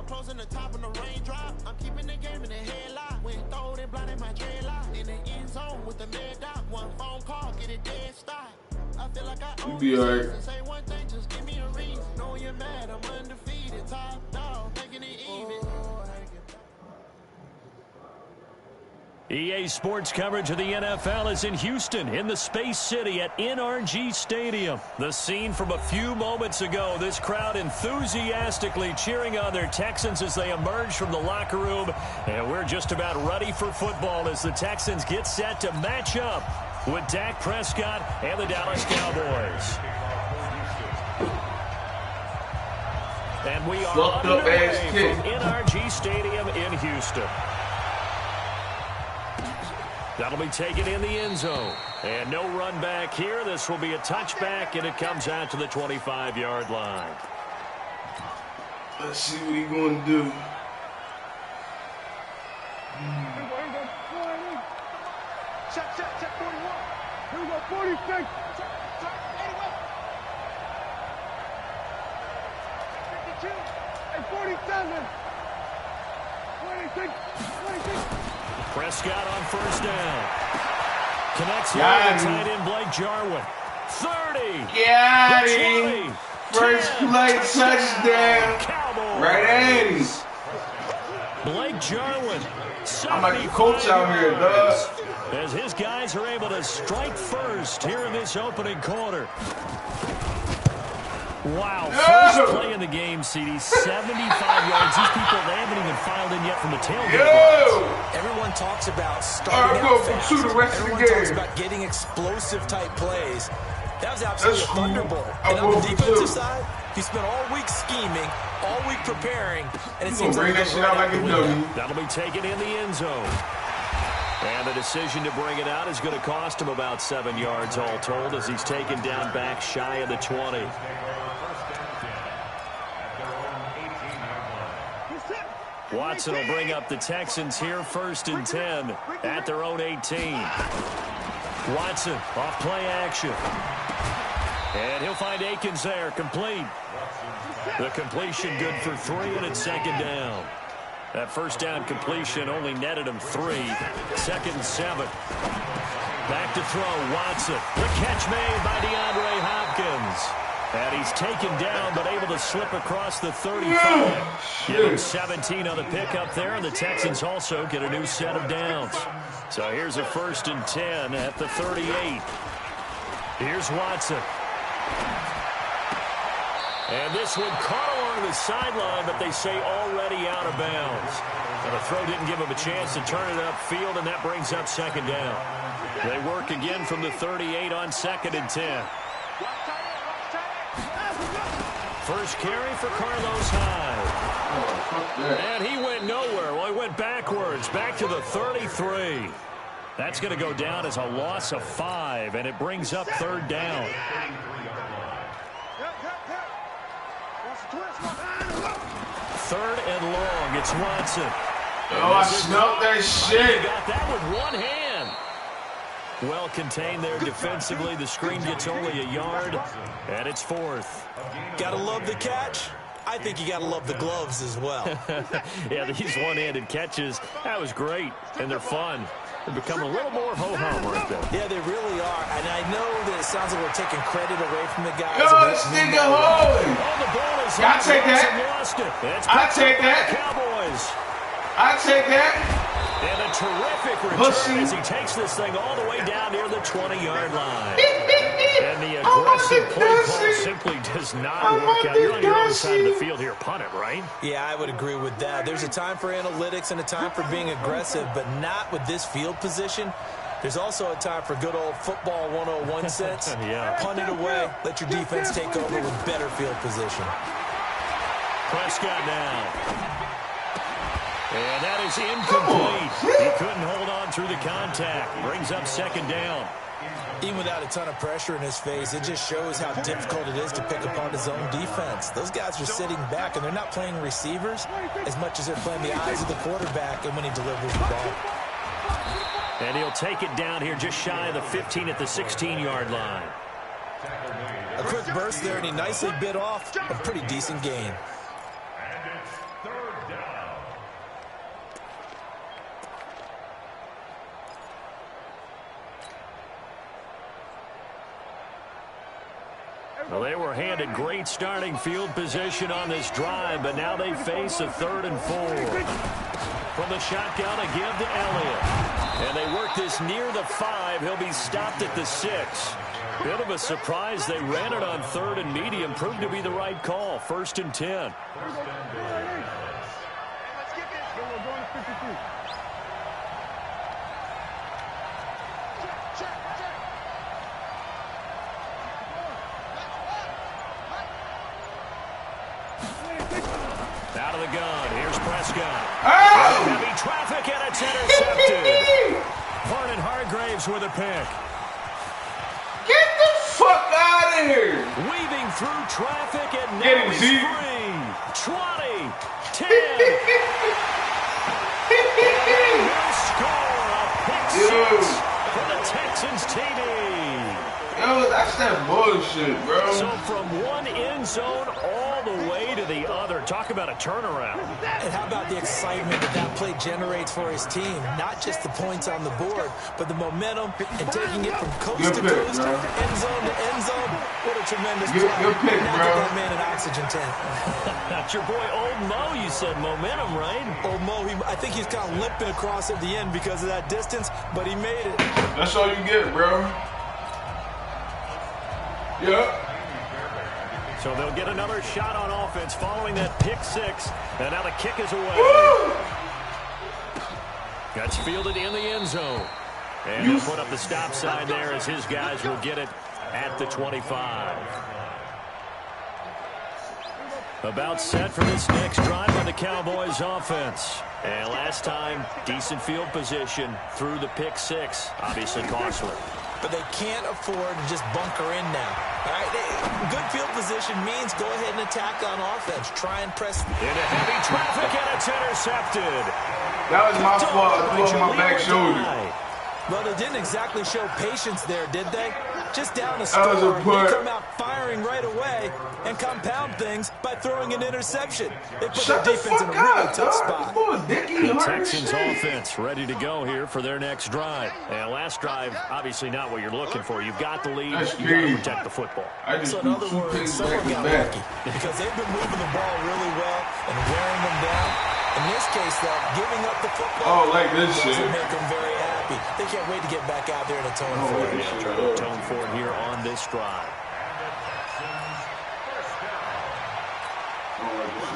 closing the top of the raindrop. I'm keeping the game in the headlock. When throw it blind in my dreadlock. In the end zone with the mid dot. One phone call, get it dead stop. I feel like I own be alright. Say one thing, just give me a reason. Know you're mad, I'm undefeated. Top dog, making it even. EA Sports coverage of the NFL is in Houston, in the Space City at NRG Stadium. The scene from a few moments ago, this crowd enthusiastically cheering on their Texans as they emerge from the locker room. And we're just about ready for football as the Texans get set to match up with Dak Prescott and the Dallas Cowboys. And we are underway from NRG Stadium in Houston. That'll be taken in the end zone. And no run back here. This will be a touchback, and it comes out to the 25-yard line. Let's see what he's going to do. Check 41. Here we go, 46. 52. And 47. 26. 26. Prescott on first down. Connects here with tight end Blake Jarwin. 30. Got him. First play touchdown. Cowboys. Right at him. Blake Jarwin. I'm like the coach out here, dog. As his guys are able to strike first here in this opening quarter. Wow, first play in the game, CD, 75 yards. These people, they haven't even filed in yet from the tailgate. Everyone talks about starting out fast. Everyone talks about getting explosive type plays. That was absolutely a thunderbolt. And on the defensive side, he spent all week scheming, all week preparing, and it seems like that shit out like a dummy. That'll be taken in the end zone. And the decision to bring it out is going to cost him about 7 yards all told as he's taken down back shy of the 20. Watson will bring up the Texans here first and 10 at their own 18. Watson off play action. And he'll find Akins there, complete. The completion good for 3, and it's second down. That first down completion only netted him 3. Second and 7. Back to throw, Watson. The catch made by DeAndre Hopkins. And he's taken down, but able to slip across the 35. Give him 17 on the pickup there, and the Texans also get a new set of downs. So here's a first and 10 at the 38. Here's Watson. And this one caught along the sideline, but they say already out of bounds. And the throw didn't give him a chance to turn it upfield, and that brings up second down. They work again from the 38 on second and 10. First carry for Carlos Hyde. And he went nowhere. Well, he went backwards, back to the 33. That's going to go down as a loss of 5, and it brings up third down. Third and long. It's Watson. Oh, I smelled that shit. He got that with one hand. Well contained there defensively. The screen gets only a yard, and it's fourth. Gotta love the catch. I think you gotta love the gloves as well. Yeah, these one-handed catches, that was great, and they're fun. They become a little more ho-hum right there. Yeah, they really are. And I know that it sounds like we're taking credit away from the guys. Yo, this nigga holding. Oh, the ball is I take that. lost it. I take that. Cowboys. I take that. And a terrific return as he takes this thing all the way down near the 20-yard line. And the aggressive play call simply does not work out. You're on your own side of the field here. Punt it, right? Yeah, I would agree with that. There's a time for analytics and a time for being aggressive, but not with this field position. There's also a time for good old football 101 sense. Yeah. Punt it away. Let your defense take over with better field position. Prescott now. And that is incomplete. He couldn't hold on through the contact. Brings up second down. Even without a ton of pressure in his face, it just shows how difficult it is to pick apart his own defense. Those guys are sitting back, and they're not playing receivers as much as they're playing the eyes of the quarterback and when he delivers the ball. And he'll take it down here just shy of the 15 at the 16-yard line. A quick burst there, and he nicely bit off a pretty decent gain. Well, they were handed great starting field position on this drive, but now they face a 3rd and 4. From the shotgun, a give to Elliott. And they work this near the 5. He'll be stopped at the 6. Bit of a surprise. They ran it on 3rd and medium. Proved to be the right call. 1st and 10. Out of the gun. Here's Prescott. Oh! Heavy traffic, and it's intercepted. Vernon Hargraves with a pick. Get the fuck out of here! Weaving through traffic, and Get now him, he's Zeke. free. 20, 10. And he'll score a pick six for the Texans TD. Yo, that's that bullshit, bro. So from one end zone all the way to the other. Talk about a turnaround. And how about the excitement that play generates for his team? Not just the points on the board, but the momentum and taking it from coast to coast, end zone to end zone. What a tremendous play. Good pick, now bro. get that man an oxygen tank. That's your boy Old Mo. You said momentum, right? Old Mo, I think he's kind of limping across at the end because of that distance, but he made it. That's all you get, bro. Yep. So they'll get another shot on offense following that pick six. And now the kick is away. Woo! That's fielded in the end zone. And he'll put up the stop sign there as his guys will get it at the 25. About set for this next drive on the Cowboys offense. And last time, decent field position through the pick six. Obviously costly. But they can't afford to just bunker in now. All right, good field position means go ahead and attack on offense. Try and press. Into heavy traffic, and it's intercepted. That was my fault. I threw on my back shoulder. Well, they didn't exactly show patience there, did they? Just down a score, That was a punt. they come out firing right away and compound things by throwing an interception. They put Shut their the defense in fuck a really up, tough dog. spot. The Texans offense ready to go here for their next drive. And last drive, obviously not what you're looking for. You've got the lead. That's You've got to crazy. protect the football. I just So in threw other 2 words, picks someone back got to back. lucky because they've been moving the ball really well and wearing them down. In this case, though, giving up the football Oh, like this shit. doesn't make them very happy. They can't wait to get back out there and atone Oh, for like it. this shit. Trying to atone for it here on this drive.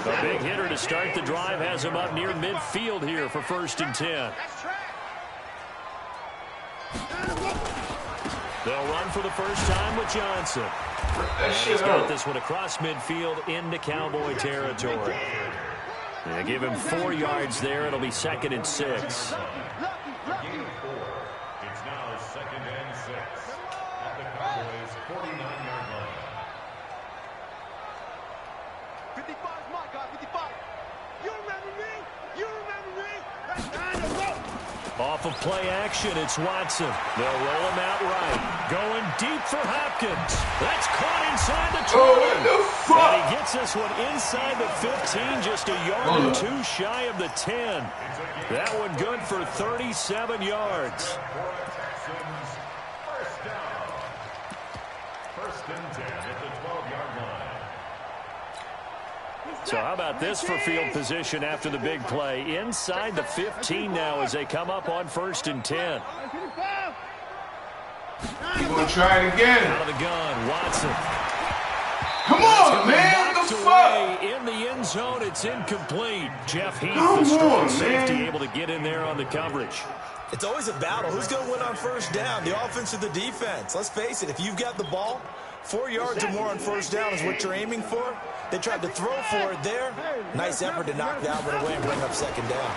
The big hitter to start the drive has him up near midfield here for 1st and 10. They'll run for the first time with Johnson. That And shit he's got up. this one across midfield into Cowboy territory. They give him 4 yards there. It'll be 2nd and 6. It's now 2nd and 6 at the Cowboys' 49-yard line. 55 is my guy, 55. You remember me? You remember me? That's 9 to go. Off of play action, it's Watson. They'll roll him out right. Going deep for Hopkins. That's caught inside the 20. Oh, what the fuck? And he gets this one inside the 15, just a yard or 2 shy of the 10. That one good for 37 yards. Texans, first down. 1st and 10 at the 12-yard line. So how about this for field position after the big play? Inside the 15 now as they come up on 1st and 10. You gonna try it again? Out of the gun, Watson. Come on, man. What Knocked the fuck? away in the end zone. It's incomplete. Jeff Heath, Come the strong on, safety, man. able to get in there on the coverage. It's always a battle. Who's going to win on first down, the offense or the defense? Let's face it, if you've got the ball, 4 yards or more on first down is what you're aiming for. They tried to throw for it there. Nice effort to knock that one away and bring up 2nd down.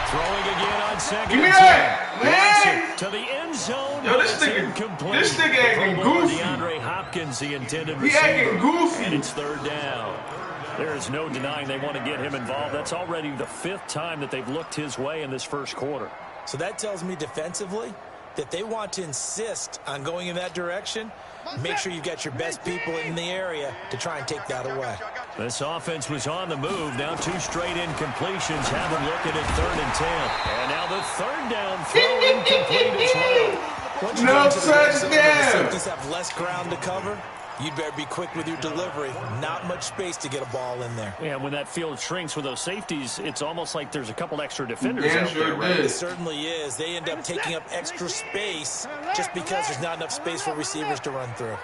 Throwing again on 2nd Give me and that, 10. man. Watson to the end zone. Yo, this It's nigga- incomplete. this nigga acting Fumble over goofy. DeAndre Hopkins, the intended He receiver. acting goofy. And it's 3rd down. There is no denying they want to get him involved. That's already the 5th time that they've looked his way in this first quarter. So that tells me defensively that they want to insist on going in that direction. Make sure you've got your best people in the area to try and take that away. This offense was on the move. Now 2 straight incompletions have them looking at 3rd and 10. And now the 3rd down throw incomplete as well. Once you No get into the red zone, touchdown. the safeties have less ground to cover. you'd better be quick with your delivery. Not much space to get a ball in there. Yeah, when that field shrinks with those safeties, it's almost like there's a couple extra defenders out there, right? It certainly is. They end up taking up extra space just because there's not enough space for receivers to run through.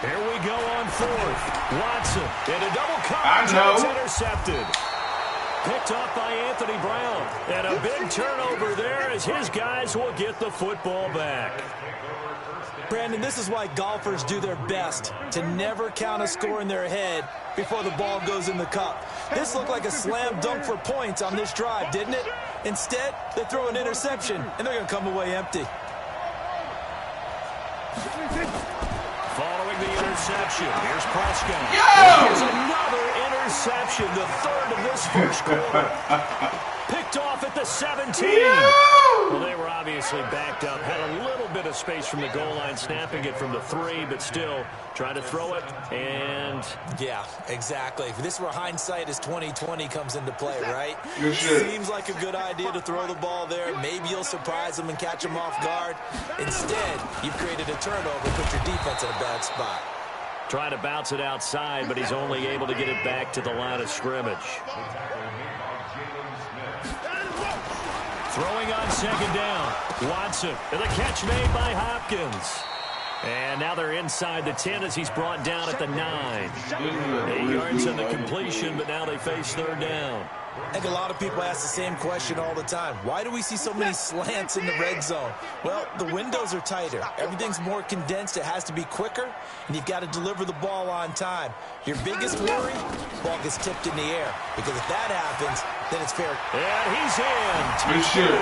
Here we go on fourth. Watson in a double coverage. It's intercepted. Picked off by Anthony Brown. And a big turnover there as his guys will get the football back. Brandon, this is why golfers do their best to never count a score in their head before the ball goes in the cup. This looked like a slam dunk for points on this drive, didn't it? Instead, they throw an interception, and they're going to come away empty. Following the interception, here's Prescott. Here's another interception, the third of this first quarter. Picked off at the 17. Well, they were obviously backed up, had a little bit of space from the goal line, snapping it from the 3, but still trying to throw it, and... Yeah, exactly. If this were hindsight as 2020 comes into play, right? Seems like a good idea to throw the ball there. Maybe you'll surprise them and catch them off guard. Instead, you've created a turnover, put your defense in a bad spot. Trying to bounce it outside, but he's only able to get it back to the line of scrimmage. Throwing on second down. Watson. And the catch made by Hopkins. And now they're inside the 10 as he's brought down at the 9. 8 yards on the completion, but now they face third down. I think a lot of people ask the same question all the time. Why do we see so many slants in the red zone? Well, the windows are tighter. Everything's more condensed. It has to be quicker, and you've got to deliver the ball on time. Your biggest worry, ball gets tipped in the air. Because if that happens, then it's fair. And he's in. Touchdown,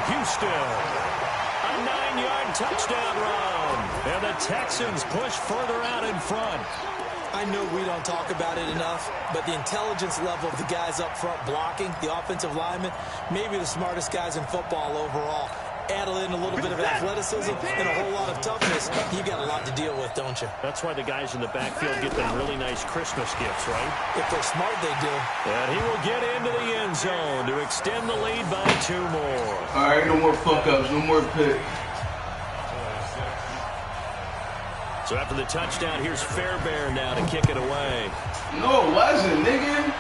Houston. A 9-yard touchdown run. And the Texans push further out in front. I know we don't talk about it enough, but the intelligence level of the guys up front blocking, the offensive linemen, maybe the smartest guys in football overall. Add in a little bit of athleticism and a whole lot of toughness, you got a lot to deal with, don't you? That's why the guys in the backfield get them really nice Christmas gifts, right? If they're smart, they do. And he will get into the end zone to extend the lead by 2 more. All right, no more fuck-ups, no more picks. So after the touchdown, here's Fairbairn now to kick it away. No, it wasn't, nigga.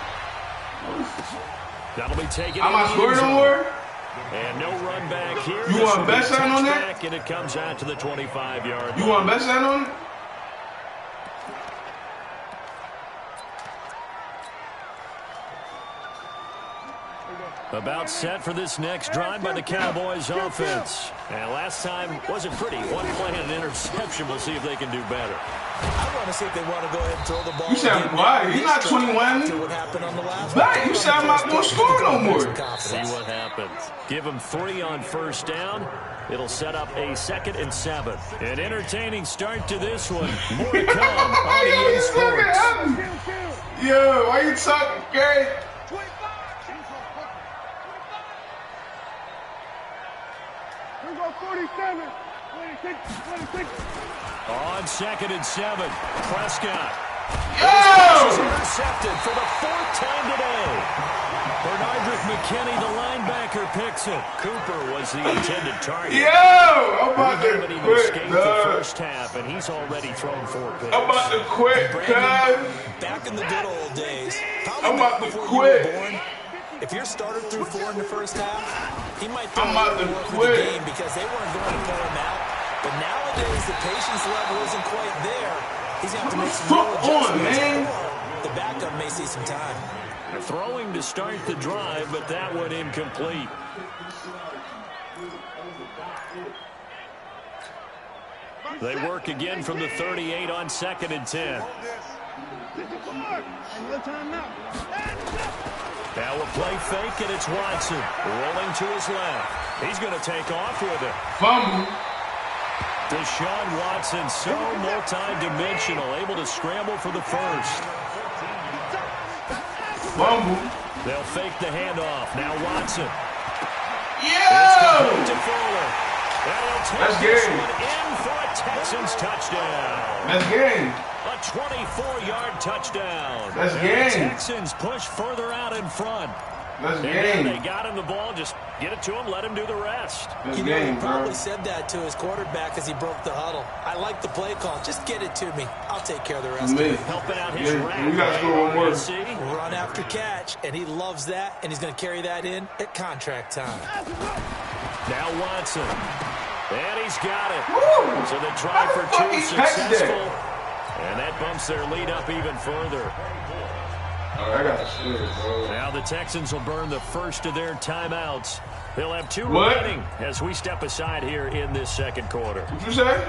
That'll be taken. Am I scoring no more? And no run back here. You want a bet sign on that? And it comes out to the 25-yard line. You want a bet sign on it? About set for this next drive by the Cowboys offense. And last time wasn't pretty. One play and an interception. We'll see if they can do better. I want to see if they want to go ahead and throw the ball. You sound quiet. You're not 21. What happened on the last back. You sound not going to score no more. See what happens. Give them 3 on first down. It'll set up a 2nd and 7. An entertaining start to this one. More to come on EA Sports. Yo, why you talking, Gary? On 2nd and 7, Prescott. Yo! Intercepted for the 4th time today. Bernardrick McKinney, the linebacker, picks it. Cooper was the intended target. Yo! I'm about to quit, dog. The first half, and he's already thrown 4 picks. I'm about to quit, cuz. Back in the good old days. I'm about to quit. If your starter threw 4 in the first half, he might throw I'm about to quit. the game because they weren't going to pull him out. But nowadays, the patience level isn't quite there. He's going to have to make some real adjustments. Man. The backup may see some time. Throwing to start the drive, but that one incomplete. They work again from the 38 on 2nd and 10. Now a play fake, and it's Watson rolling to his left. He's going to take off with it. Fumble. Deshaun Watson, so multi-dimensional, able to scramble for the first. Fumble. They'll fake the handoff. Now Watson. Yeah! It's to Fuller. And he'll take That's this game. one in for a Texans touchdown. That's game. A 24-yard touchdown. That's and game. the Texans push further out in front. That's game. They got him the ball. Just get it to him. Let him do the rest. That's He game, probably bro. said that to his quarterback as he broke the huddle. I like the play call. Just get it to me. I'll take care of the rest of it. Helping out his rack. We got to score one more. See? Run after catch, and he loves that, and he's going to carry that in at contract time. Now Watson. And he's got it. Woo! So the try for two successful. And that bumps their lead up even further. I got shit, bro. Now the Texans will burn the first of their timeouts. They'll have two remaining as we step aside here in this second quarter. What you say?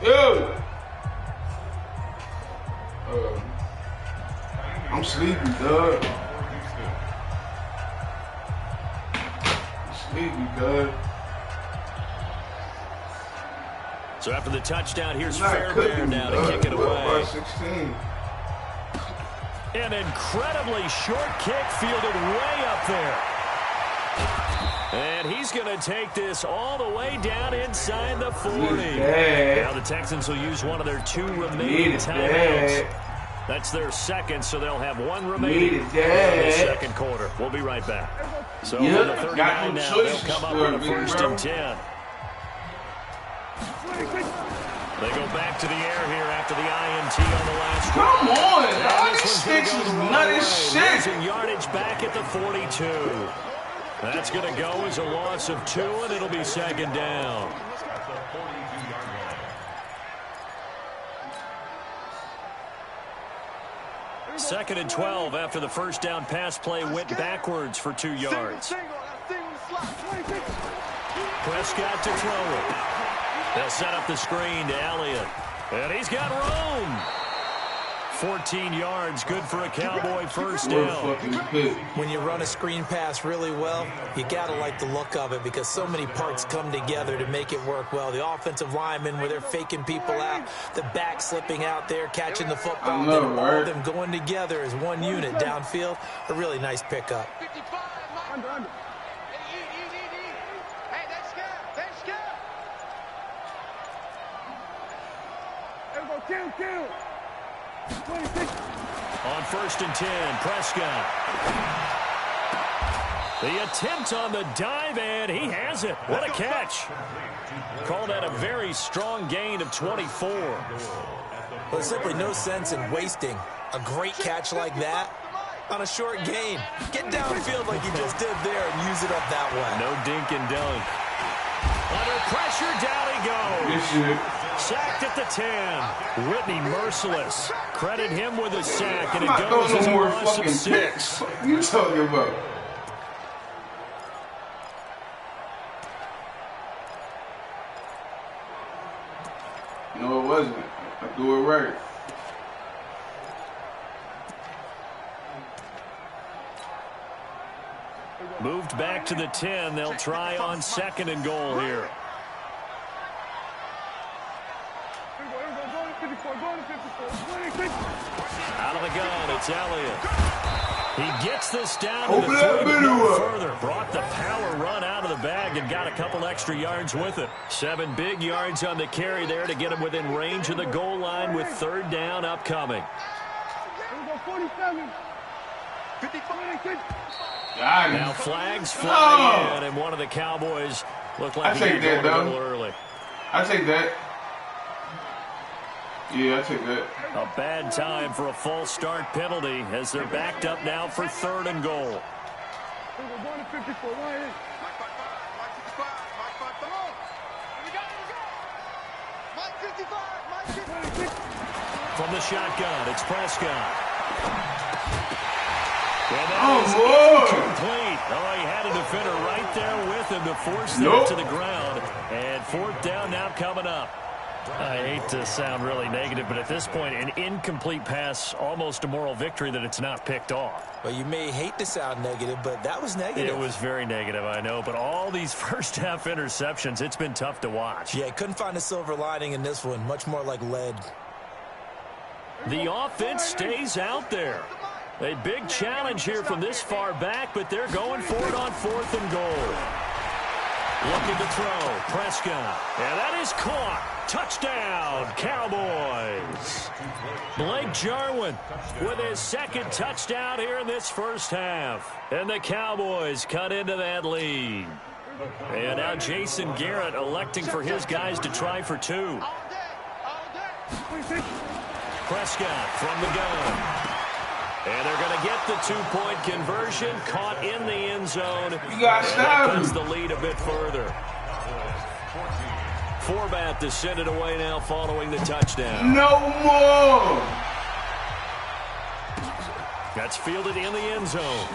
Yo! I'm sleepy, dog. Sleepy, dog. So after the touchdown, here's Fairbairn now to kick it away. 16. An incredibly short kick fielded way up there. And he's going to take this all the way down inside the 40. Now the Texans will use one of their two remaining timeouts. That's their second, so they'll have one remaining in the second quarter. We'll be right back. So on the 39 now, they'll come up with a 1st and 10. They go back to the air here after the INT on the last drive. Come on, And dog. this These one's sticks gonna go is the wrong nut way. as shit. Losing yardage back at the 42. That's going to go as a loss of 2, and it'll be 2nd down. Second and 12 after the first down pass play went backwards for 2 yards. Prescott to throw it. They'll set up the screen to Elliott. And he's got room. 14 yards, good for a Cowboy first down. When you run a screen pass really well, you got to like the look of it because so many parts come together to make it work well. The offensive linemen, where they're faking people out, the back slipping out there, catching the football, then all of them going together as one unit downfield. A really nice pickup. Under. Hey, that's good. There we go, kill. 26. On 1st and 10, Prescott. The attempt on the dive, and he has it. What a catch. Call that a very strong gain of 24. Well, there's simply no sense in wasting a great catch like that on a short gain. Get downfield like you just did there and use it up that way. No dink and dunk. Under pressure, down he goes. Sacked at the 10. Whitney merciless. Credit him with a sack, and it goes as a loss of 6. What you talking about? No, it wasn't. I do it right. Moved back to the 10. They'll try on 2nd and goal here. Out of the gun, it's Elliott. He gets this down to the 3 to go further. Brought the power run out of the bag and got a couple extra yards with it. 7 big yards on the carry there to get him within range of the goal line with 3rd down upcoming. Now flags fly in, and one of the Cowboys look like they're going a little early. I take that. Yeah, I take that. A bad time for a false start penalty as they're backed up now for 3rd and goal. From the shotgun, it's Prescott. Complete. Oh, he had a defender right there with him to force that to the ground. And 4th down now coming up. I hate to sound really negative, but at this point, an incomplete pass, almost a moral victory that it's not picked off. Well, you may hate to sound negative, but that was negative. It was very negative, I know. But all these first-half interceptions, it's been tough to watch. Yeah, couldn't find a silver lining in this one. Much more like lead. The offense stays out there. A big challenge here from this far back, but they're going for it on 4th and goal. Looking to throw. Prescott. And that is caught. Touchdown, Cowboys. Blake Jarwin with his second touchdown here in this first half. And the Cowboys cut into that lead. And now Jason Garrett electing for his guys to try for two. Prescott from the gun. And they're going to get the two-point conversion. Caught in the end zone. You got to stop him. Cuts the lead a bit further. Forbath to send it away now following the touchdown. No more. That's fielded in the end zone.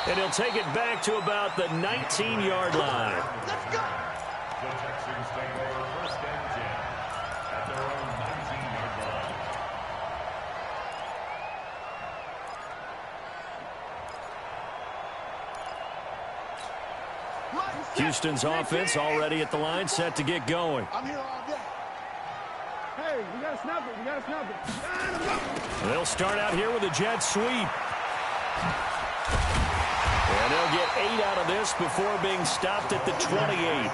And he'll take it back to about the 19-yard line. The Texans take over first and 10 at their own 19-yard line. Houston's offense already at the line, set to get going. I'm here all day. Hey, we got to snap it. We got to snap it. They'll start out here with a jet sweep. And they'll get 8 out of this before being stopped at the 28.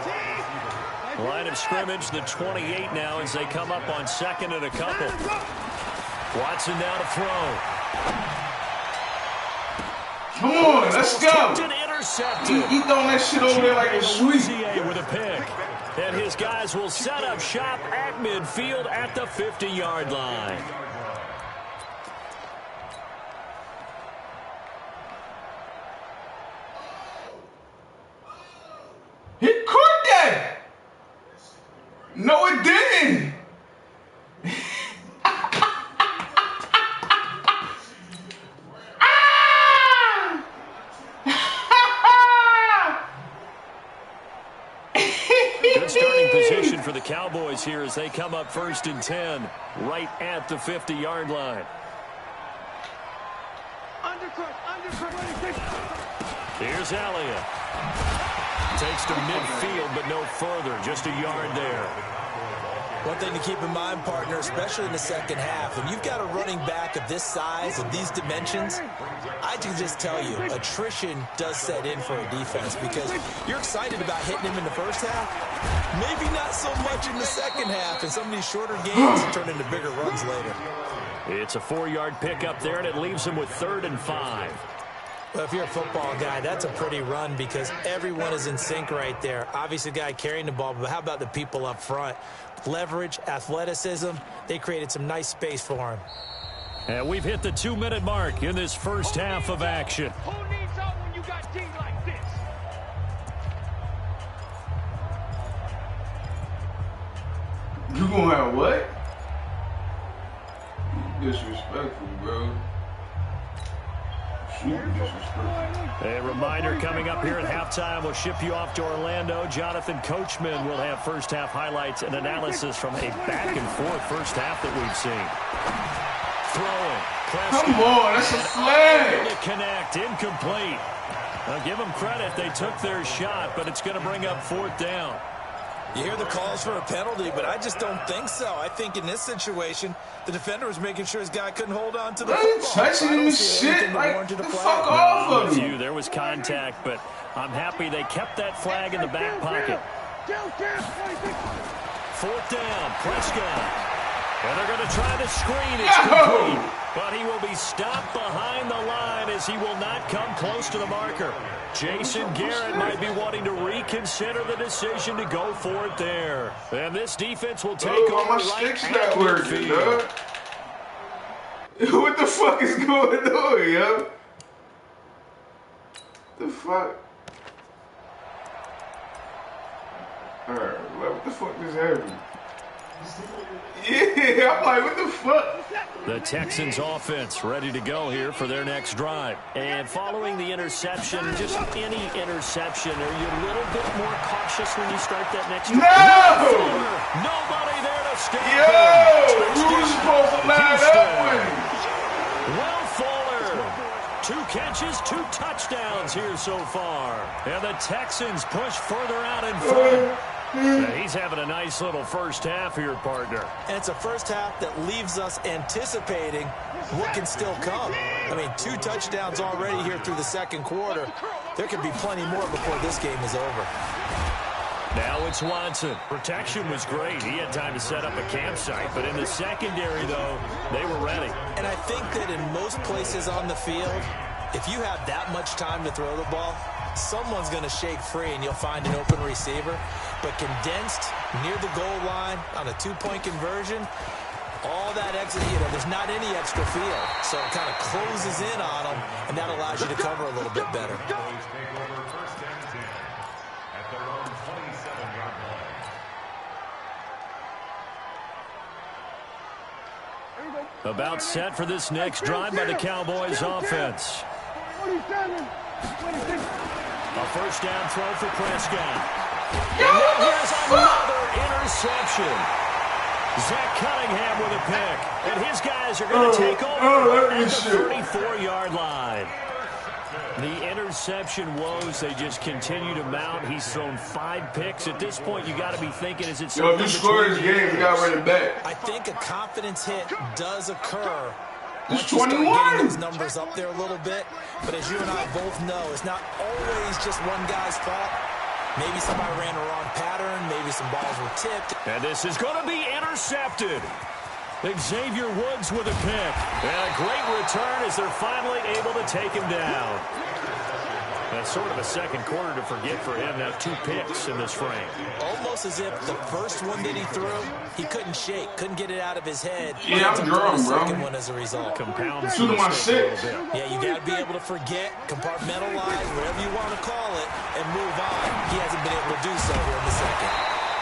Line of scrimmage, the 28 now as they come up on second and a couple. Watson now to throw. Come on, let's go. Intercepted. He throwing that shit over there like a sweet. With a pick. And his guys will set up shop at midfield at the 50-yard line. He caught that. No, it didn't. Good starting position for the Cowboys here as they come up first and 10, right at the 50-yard line. Here's Elliott. Takes to midfield, but no further. Just a yard there. One thing to keep in mind, partner, especially in the second half, when you've got a running back of this size, of these dimensions, I can just tell you, attrition does set in for a defense because you're excited about hitting him in the first half. Maybe not so much in the second half, and some of these shorter games turn into bigger runs later. It's a 4-yard pickup there, and it leaves him with 3rd and 5. Well, if you're a football guy, that's a pretty run because everyone is in sync right there. Obviously, the guy carrying the ball, but how about the people up front? Leverage, athleticism, they created some nice space for him. And we've hit the 2-minute mark in this first half of action. Who needs help when you got D like this? You gonna have what? Disrespectful, bro. A reminder coming up here at halftime. We'll ship you off to Orlando. Jonathan Coachman will have first half highlights and analysis from a back and forth first half that we've seen. Throwing. Come on, that's a flag. To connect, incomplete. I'll give them credit. They took their shot, but it's going to bring up 4th down. You hear the calls for a penalty, but I just don't think so. I think in this situation, the defender was making sure his guy couldn't hold on to the football. Touching him and shit. Like, the fuck off of him. There was contact, but I'm happy they kept that flag in the back pocket. 4th down, Prescott. And they're going to try the screen. It's complete. But he will be stopped behind the line as he will not come close to the marker. Jason Garrett might be wanting to reconsider the decision to go for it there. And this defense will take over right at midfield. What the fuck is going on, yo? The fuck? Alright, what the fuck just happened? Yeah, I'm like, what the fuck? The Texans offense ready to go here for their next drive. And following the interception, just any interception, are you a little bit more cautious when you start that next drive? No! Nobody there to stop him. Yo! We were supposed to line up with him. Will Fuller. 2 catches, 2 touchdowns here so far. And the Texans push further out in front. He's having a nice little first half here, partner. And it's a first half that leaves us anticipating what can still come. I mean, 2 touchdowns already here through the second quarter. there could be plenty more before this game is over. Now it's Watson. Protection was great. He had time to set up a campsite, but in the secondary, though, they were ready. And I think that in most places on the field, if you have that much time to throw the ball, someone's going to shake free and you'll find an open receiver. But condensed near the goal line on a two-point conversion, all that extra, there's not any extra field. So it kind of closes in on them, and that allows you to cover a little bit better. About set for this next drive by the Cowboys offense. A first down throw for Prescott. And now here's another interception. Zach Cunningham with a pick. And his guys are going to take over at the 34-yard line. The interception woes, they just continue to mount. He's thrown 5 picks. At this point, you got to be thinking, is it something? Yo, if you score this game, you got to run it back. I think a confidence hit does occur. It's Once you start 21. getting those numbers up there a little bit. But as you and I both know, it's not always just one guy's fault. Maybe somebody ran a wrong pattern. Maybe some balls were tipped. And this is going to be intercepted. Xavier Woods with a pick. And a great return as they're finally able to take him down. That's sort of a second quarter to forget for him. Now 2 picks in this frame. Almost as if the first one that he threw, he couldn't shake, couldn't get it out of his head. Yeah, I'm drunk, the bro. second one as a result. Compounds Shooting my mistake six. a little bit. Yeah, you got to be able to forget, compartmentalize, whatever you want to call it, and move on. He hasn't been able to do so here in the second.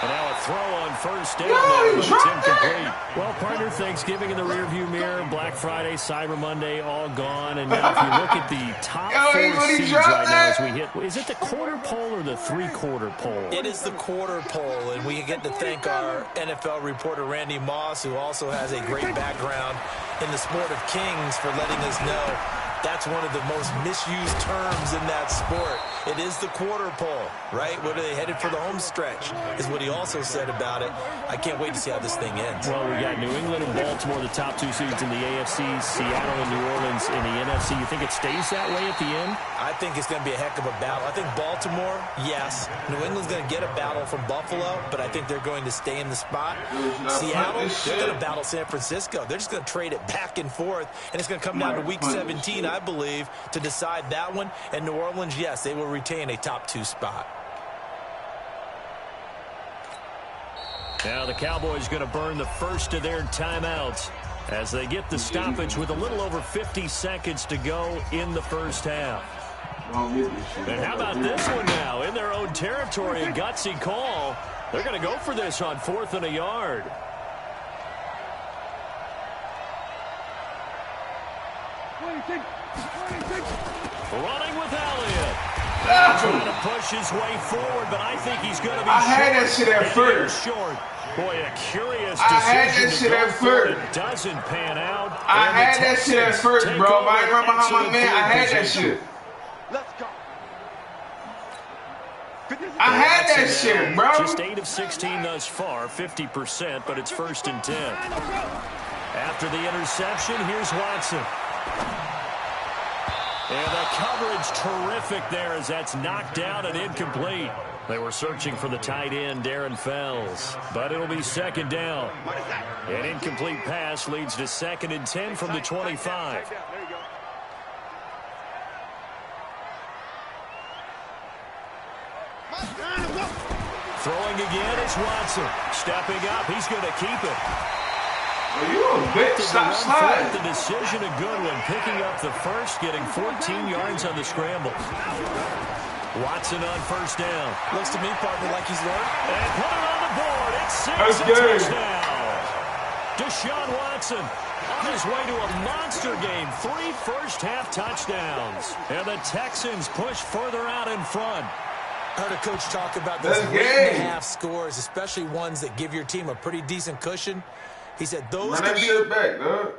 And now a throw on first down. No, There, he but it's dropped incomplete. Well, partner, Thanksgiving in the rearview mirror, Black Friday, Cyber Monday, all gone. And now if you look at the top 4 seeds right now as we hit, is it the quarter pole or the three-quarter pole? It is the quarter pole, and we get to thank our NFL reporter, Randy Moss, who also has a great background in the sport of kings, for letting us know that's one of the most misused terms in that sport. It is the quarter pole, right? What are they headed for the home stretch, is what he also said about it. I can't wait to see how this thing ends. Well, we got New England and Baltimore, the top 2 seeds in the AFC, Seattle and New Orleans in the NFC. You think it stays that way at the end? I think it's going to be a heck of a battle. I think Baltimore, yes. New England's going to get a battle from Buffalo, but I think they're going to stay in the spot. Seattle, they're going to battle San Francisco. They're just going to trade it back and forth, and it's going to come down to Week 17, I believe, to decide that one. And New Orleans, yes, they will retain a top 2 spot. Now the Cowboys going to burn the first of their timeouts as they get the stoppage with a little over 50 seconds to go in the first half. And how about this one now? In their own territory, a gutsy call. They're going to go for this on 4th and a yard. Running with Elliott. Trying to push his way forward, but I think he's going to be I had that shit at first. Short. Boy, a curious I had decision that to shit go at for it. first. Doesn't pan out. I And the had that shit at Texans first, take bro. over I ain't run behind my excellent man. I field had that position. shit. Let's go. I had that Watson shit, now, bro. Just 8 of 16 thus far, 50%, but it's 1st and 10. After the interception, here's Watson. And the coverage terrific there as that's knocked down and incomplete. They were searching for the tight end, Darren Fells, but it'll be 2nd down. An incomplete pass leads to 2nd and 10 from the 25. Throwing again is Watson. Stepping up, he's going to keep it. Oh, you a bitch. Stop sliding. The decision a good one, picking up the first, getting 14 yards on the scramble. Watson on 1st down. Looks to me, partner, like he's learned. And put it on the board. It's 6, That's a good. touchdown. Deshaun Watson on his way to a monster game. 3 first-half touchdowns. And the Texans push further out in front. I heard a coach talk about those That's 3.5 scores, especially ones that give your team a pretty decent cushion. He said those Run could that be shit back, dog.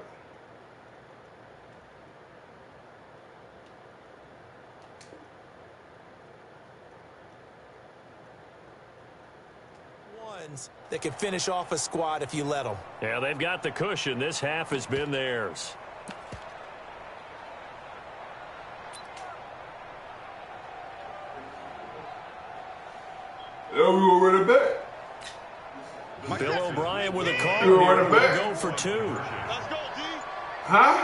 ones that can finish off a squad if you let them. Yeah, they've got the cushion. This half has been theirs. Now we gonna run it back. Bill O'Brien with a call. You gonna run it back? Go for 2. Let's go, D. Huh?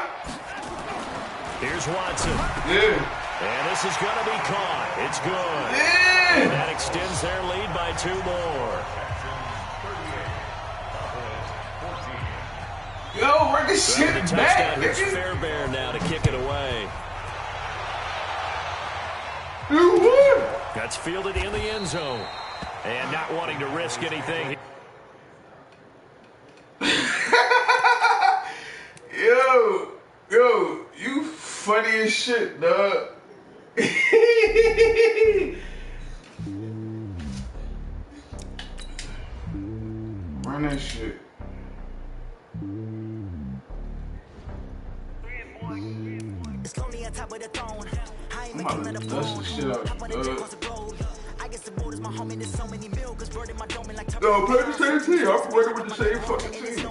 Here's Watson. Yeah. And this is going to be caught. It's good. Yeah. And that extends their lead by 2 more. Yo, run this shit back. Here's Fairbairn now to kick it away. You won. That's fielded in the end zone. And not wanting to risk anything. Yo, you funny as shit, dog. Run that shit. It's lonely on top of the throne. I ain't I'm about to dust the shit out, I guess the road is my home and there's so many milks burning my dome like yo, play the same team. I'm running with the same fucking team.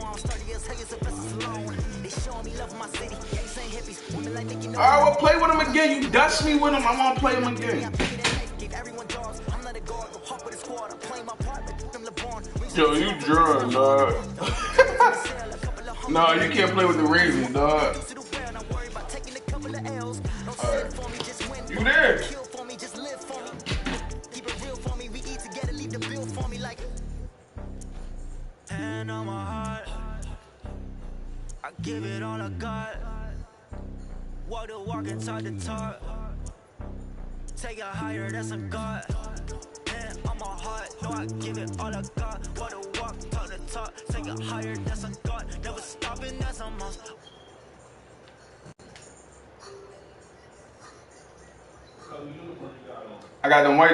Alright, well, play with him again. You dust me with him. I want to play him again. Yo, you drunk, dog. No, you can't play with the Ravens, dog. Alright. You there? Hand on my heart, I give it all I got. Walk the walk inside the talk. Take it higher, that's a God. Hand on my heart, no, I give it all I got. Walk the walk, talk the talk. Take it higher, that's a God. Never stopping, that's a must. I got them white